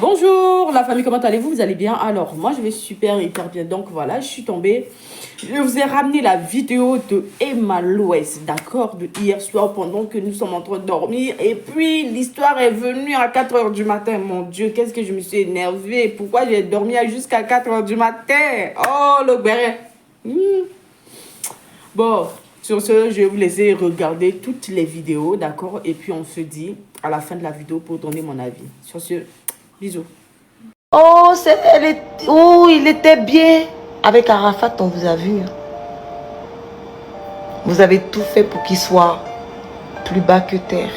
Bonjour la famille, comment allez-vous? Vous allez bien? Alors moi je vais super hyper bien. Donc voilà, je suis tombée. Je vous ai ramené la vidéo de Emma Loès, d'accord, de hier soir pendant que nous sommes en train de dormir. Et puis l'histoire est venue à 4 h du matin. Mon Dieu, qu'est-ce que je me suis énervée. Pourquoi j'ai dormi jusqu'à 4 h du matin? Oh le béret. Bon, sur ce, je vais vous laisser regarder toutes les vidéos, d'accord? Et puis on se dit à la fin de la vidéo pour donner mon avis. Sur ce, bisous. Oh, il était bien. Avec Arafat, on vous a vu. Vous avez tout fait pour qu'il soit plus bas que terre.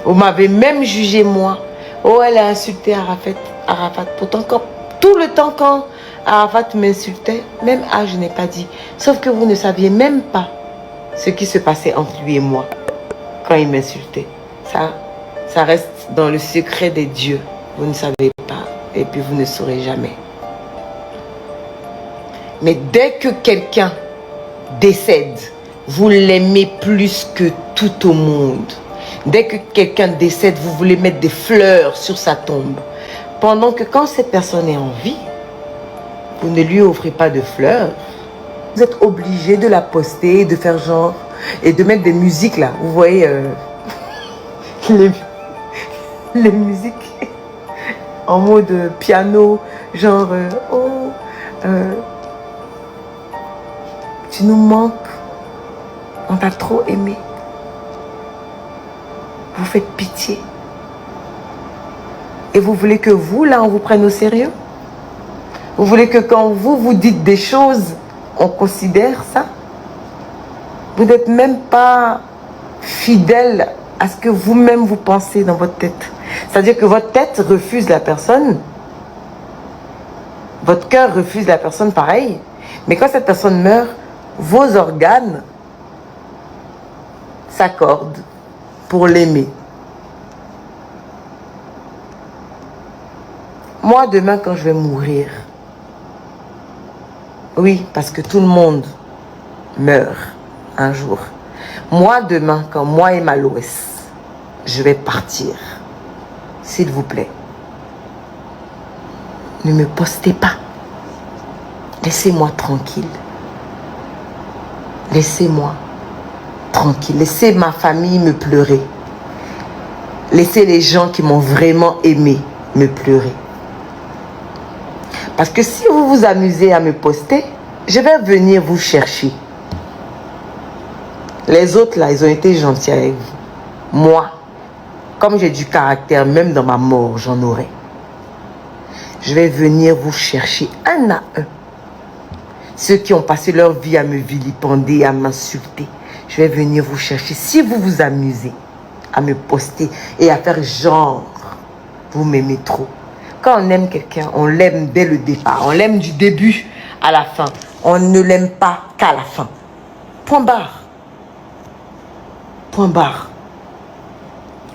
Vous m'avez même jugé, moi. Oh, elle a insulté Arafat. Pourtant, tout le temps quand Arafat m'insultait, même je n'ai pas dit. Sauf que vous ne saviez même pas ce qui se passait entre lui et moi quand il m'insultait. Ça reste dans le secret des dieux. Vous ne savez pas. Et puis vous ne saurez jamais. Mais dès que quelqu'un décède, vous l'aimez plus que tout au monde. Dès que quelqu'un décède, vous voulez mettre des fleurs sur sa tombe. Pendant que quand cette personne est en vie, vous ne lui offrez pas de fleurs. Vous êtes obligé de la poster, de faire genre, et de mettre des musiques là. Vous voyez les musiques en mode piano, genre tu nous manques, on t'a trop aimé. Vous faites pitié. Et vous voulez que vous, là, on vous prenne au sérieux? Vous voulez que quand vous dites des choses, on considère ça? Vous n'êtes même pas fidèle à ce que vous-même vous pensez dans votre tête. C'est-à-dire que votre tête refuse la personne. Votre cœur refuse la personne pareil. Mais quand cette personne meurt, vos organes s'accordent pour l'aimer. Moi, demain, quand je vais mourir, oui, parce que tout le monde meurt un jour. Moi, demain, quand moi et Maloès, je vais partir, s'il vous plaît, ne me postez pas. Laissez-moi tranquille. Laissez-moi tranquille. Laissez ma famille me pleurer. Laissez les gens qui m'ont vraiment aimé me pleurer. Parce que si vous vous amusez à me poster, je vais venir vous chercher. Les autres là, ils ont été gentils avec vous. Moi, comme j'ai du caractère, même dans ma mort, j'en aurai. Je vais venir vous chercher un à un. Ceux qui ont passé leur vie à me vilipender, à m'insulter, je vais venir vous chercher. Si vous vous amusez à me poster et à faire genre, vous m'aimez trop. Quand on aime quelqu'un, on l'aime dès le départ. On l'aime du début à la fin. On ne l'aime pas qu'à la fin. Point barre. Point barre.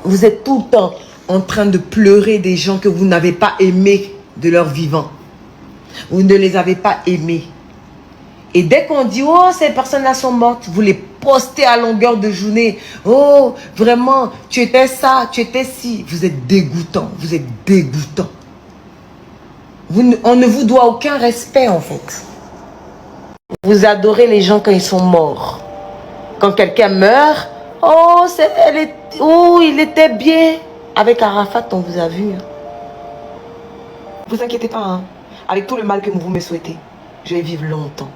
Vous êtes tout le temps en train de pleurer des gens que vous n'avez pas aimés de leur vivant. Vous ne les avez pas aimés. Et dès qu'on dit, oh, ces personnes-là sont mortes, vous les postez à longueur de journée. Oh, vraiment, tu étais ça, tu étais ci. Vous êtes dégoûtant, vous êtes dégoûtant. On ne vous doit aucun respect, en fait. Vous adorez les gens quand ils sont morts. Quand quelqu'un meurt, oh, il était bien. Avec Arafat, on vous a vu. Vous inquiétez pas, hein. Avec tout le mal que vous me souhaitez, je vais vivre longtemps.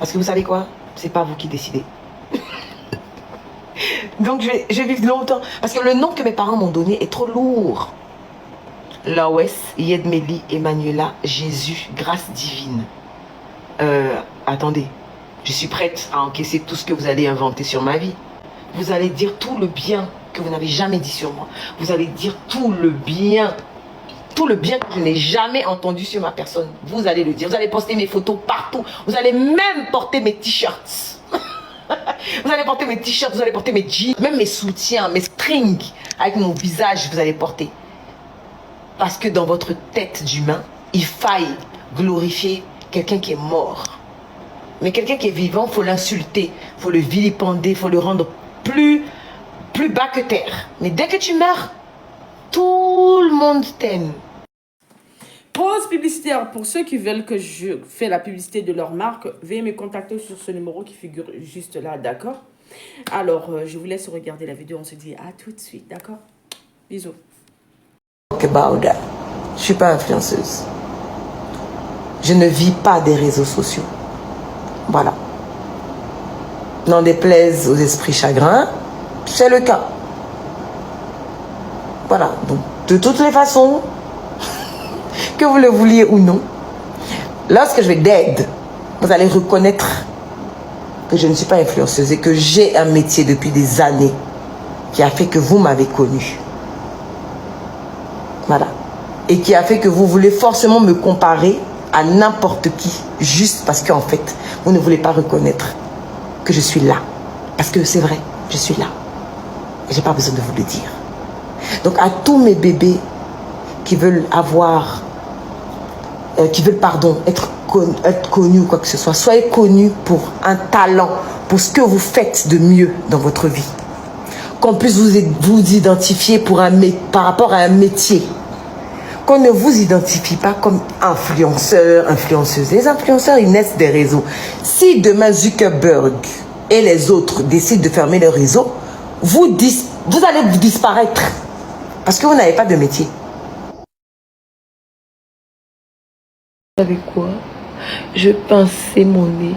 Parce que vous savez quoi? C'est pas vous qui décidez. Donc je vais vivre longtemps. Parce que le nom que mes parents m'ont donné est trop lourd. Loès, Yedmeli, Emmanuela, Jésus, grâce divine. Attendez, je suis prête à encaisser tout ce que vous allez inventer sur ma vie. Vous allez dire tout le bien que vous n'avez jamais dit sur moi. Vous allez dire tout le bien que je n'ai jamais entendu sur ma personne. Vous allez le dire. Vous allez poster mes photos partout. Vous allez même porter mes t-shirts. Vous allez porter mes t-shirts, vous allez porter mes jeans, même mes soutiens, mes strings avec mon visage, vous allez porter. Parce que dans votre tête d'humain, il faille glorifier quelqu'un qui est mort. Mais quelqu'un qui est vivant, il faut l'insulter, il faut le vilipender, il faut le rendre plus plus bas que terre. Mais dès que tu meurs, tout le monde t'aime. Pause publicitaire. Pour ceux qui veulent que je fasse la publicité de leur marque, veuillez me contacter sur ce numéro qui figure juste là, d'accord? Alors, je vous laisse regarder la vidéo. On se dit à tout de suite, d'accord? Bisous. About that. Je ne suis pas influenceuse. Je ne vis pas des réseaux sociaux. Voilà. N'en déplaise aux esprits chagrins, c'est le cas. Voilà. Donc, de toutes les façons, que vous le vouliez ou non, lorsque je vais dead, vous allez reconnaître que je ne suis pas influenceuse et que j'ai un métier depuis des années qui a fait que vous m'avez connue. Voilà. Et qui a fait que vous voulez forcément me comparer à n'importe qui, juste parce qu'en fait, vous ne voulez pas reconnaître que je suis là. Parce que c'est vrai, je suis là. Et j'ai pas besoin de vous le dire. Donc à tous mes bébés qui veulent avoir, être connus ou quoi que ce soit, soyez connus pour un talent, pour ce que vous faites de mieux dans votre vie. Qu'on puisse vous identifier par rapport à un métier. Qu'on ne vous identifie pas comme influenceur, influenceuse. Les influenceurs, ils naissent des réseaux. Si demain Zuckerberg et les autres décident de fermer leur réseau, vous allez vous disparaître. Parce que vous n'avez pas de métier. Vous savez quoi? Je pinçais mon nez.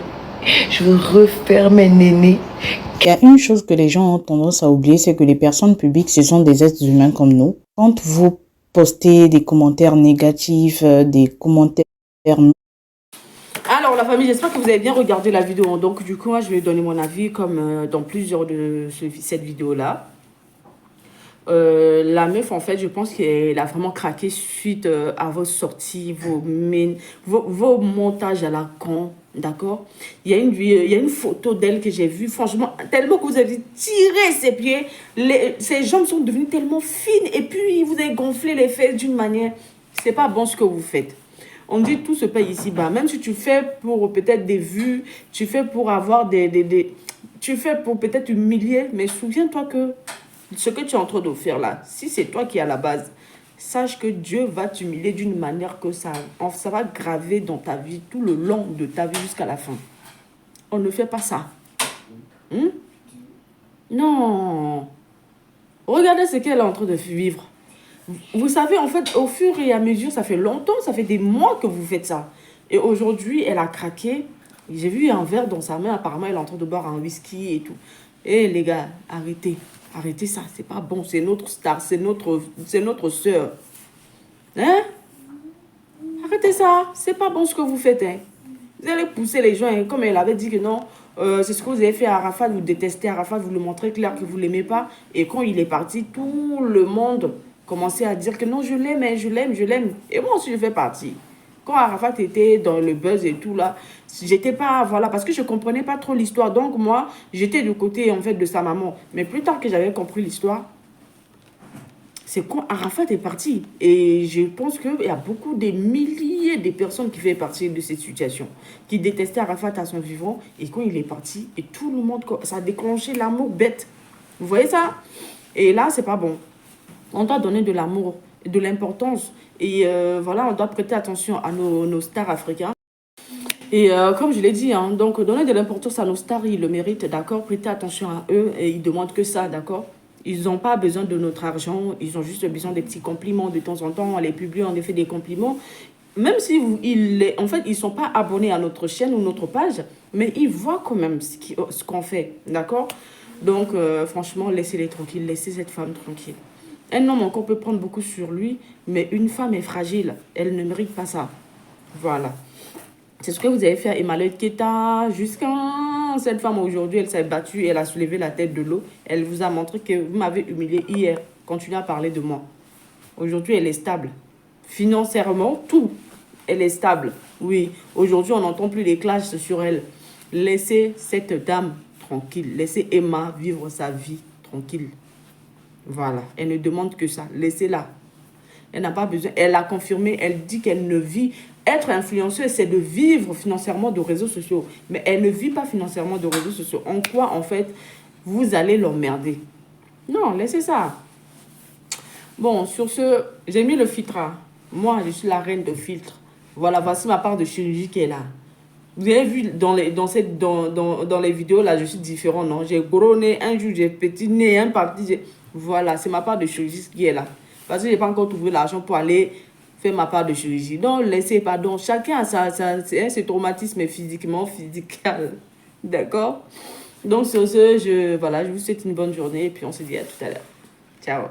Je veux refaire mes nénés. Il y a une chose que les gens ont tendance à oublier, c'est que les personnes publiques, ce sont des êtres humains comme nous. Quand vous postez des commentaires négatifs, des commentaires... Alors la famille, j'espère que vous avez bien regardé la vidéo. Donc du coup, moi, je vais donner mon avis comme dans plusieurs de cette vidéo-là. La meuf, en fait, je pense qu'elle a vraiment craqué suite à vos sorties, vos montages à la con, d'accord? Il y a une photo d'elle que j'ai vue, franchement, tellement que vous avez tiré ses pieds, ses jambes sont devenues tellement fines et puis vous avez gonflé les fesses d'une manière, c'est pas bon ce que vous faites. On dit tout se paye ici-bas, même si tu fais pour peut-être des vues, tu fais pour avoir tu fais pour peut-être humilier, mais souviens-toi que ce que tu es en train de faire là, si c'est toi qui es à la base, sache que Dieu va t'humilier d'une manière que ça va graver dans ta vie, tout le long de ta vie jusqu'à la fin. On ne fait pas ça. Non. Regardez ce qu'elle est en train de vivre. Vous savez, en fait, au fur et à mesure, ça fait longtemps, ça fait des mois que vous faites ça. Et aujourd'hui, elle a craqué. J'ai vu un verre dans sa main, apparemment, elle est en train de boire un whisky et tout. Eh les gars, arrêtez. Arrêtez ça, c'est pas bon, c'est notre star, c'est notre sœur. Hein? Arrêtez ça, c'est pas bon ce que vous faites. Hein? Vous allez pousser les gens, hein? Comme elle avait dit que non, c'est ce que vous avez fait à Arafat, vous détestez Arafat, vous le montrez clair que vous l'aimez pas. Et quand il est parti, tout le monde commençait à dire que non, je l'aime, je l'aime, je l'aime. Et moi aussi, je fais partie. Quand Arafat était dans le buzz et tout là, j'étais pas, voilà, parce que je comprenais pas trop l'histoire. Donc moi, j'étais du côté en fait de sa maman. Mais plus tard que j'avais compris l'histoire, c'est quand Arafat est parti. Et je pense qu'il y a beaucoup, des milliers de personnes qui font partie de cette situation, qui détestaient Arafat à son vivant. Et quand il est parti, et tout le monde, ça a déclenché l'amour bête. Vous voyez ça? Et là, c'est pas bon. On doit donner de l'amour, de l'importance. Et voilà, on doit prêter attention à nos stars africains. Et comme je l'ai dit, hein, donc donner de l'importance à nos stars, ils le méritent, d'accord? Prêter attention à eux et ils demandent que ça, d'accord? Ils n'ont pas besoin de notre argent, ils ont juste besoin des petits compliments de temps en temps. On les publie, on les fait des compliments. Même si en fait, ils ne sont pas abonnés à notre chaîne ou notre page, mais ils voient quand même ce qu'on fait, d'accord? Donc, franchement, laissez-les tranquilles, laissez cette femme tranquille. Un homme encore peut prendre beaucoup sur lui, mais une femme est fragile. Elle ne mérite pas ça. Voilà. C'est ce que vous avez fait à Emmanuel Keta. Jusqu'à cette femme aujourd'hui, elle s'est battue, elle a soulevé la tête de l'eau. Elle vous a montré que vous m'avez humilié hier. Continuez à parler de moi. Aujourd'hui, elle est stable. Financièrement, tout. Elle est stable. Oui, aujourd'hui, on n'entend plus les clashs sur elle. Laissez cette dame tranquille. Laissez Emma vivre sa vie tranquille. Voilà, elle ne demande que ça. Laissez-la. Elle n'a pas besoin. Elle a confirmé, elle dit qu'elle ne vit. Être influenceuse, c'est de vivre financièrement de réseaux sociaux. Mais elle ne vit pas financièrement de réseaux sociaux. En quoi, en fait, vous allez l'emmerder? Non, laissez ça. Bon, sur ce, j'ai mis le filtre. Moi, je suis la reine de filtre. Voilà, voici ma part de chirurgie qui est là. Vous avez vu dans les vidéos, là, je suis différent, non? J'ai gros nez, un jour, j'ai petit nez, un parti. Voilà, c'est ma part de chirurgie qui est là. Parce que je n'ai pas encore trouvé l'argent pour aller faire ma part de chirurgie. Donc, laissez, pardon. Chacun a ses traumatismes physiquement, physical. D'accord? Donc, sur ce, voilà, je vous souhaite une bonne journée et puis on se dit à tout à l'heure. Ciao.